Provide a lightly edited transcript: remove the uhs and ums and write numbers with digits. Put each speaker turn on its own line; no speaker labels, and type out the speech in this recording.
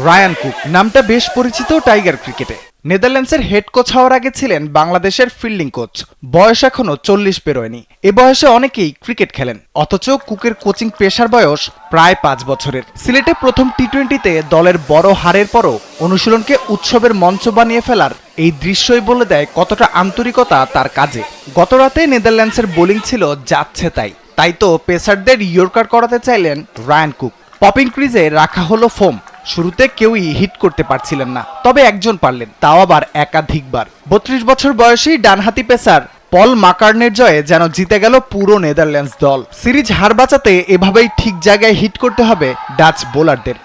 Ryan cook নামটা বেশ পরিচিত টাইগার ক্রিকেটে। নেদারল্যান্ডসের হেড কোচ হওয়ার আগে ছিলেন বাংলাদেশের ফিল্ডিং কোচ। বয়স এখনো 40 পেরোয়নি। এ বয়সে অনেকেই ক্রিকেট খেলেন, অথচ কুকের কোচিং পেশার বয়স প্রায় 5 বছরের। সিলেটে প্রথম টি-20তে দলের বড় হারের পরও অনুশীলনকে উৎসবের মঞ্চ বানিয়ে ফেলার এই দৃশ্যই বলে দেয় কতটা আন্তরিকতা তার কাজে। গতরাতে নেদারল্যান্ডসের বোলিং ছিল যাচ্ছে তাই তো পেসারদের ইয়র্কার করাতে চাইলেন রায়ান কুক। পপিং ক্রিজে রাখা হলো ফোম। শুরুতে কেউই হিট করতে পারছিলেন না, তবে একজন পারলেন, তাও আবার একাধিকবার। 32 বছর বয়সী ডানহাতি পেসার পল মাকার্নের জয়ে যেন জিতে গেল পুরো নেদারল্যান্ডস দল। সিরিজ হার বাঁচাতে এভাবেই ঠিক জায়গায় হিট করতে হবে ডাচ বোলারদের।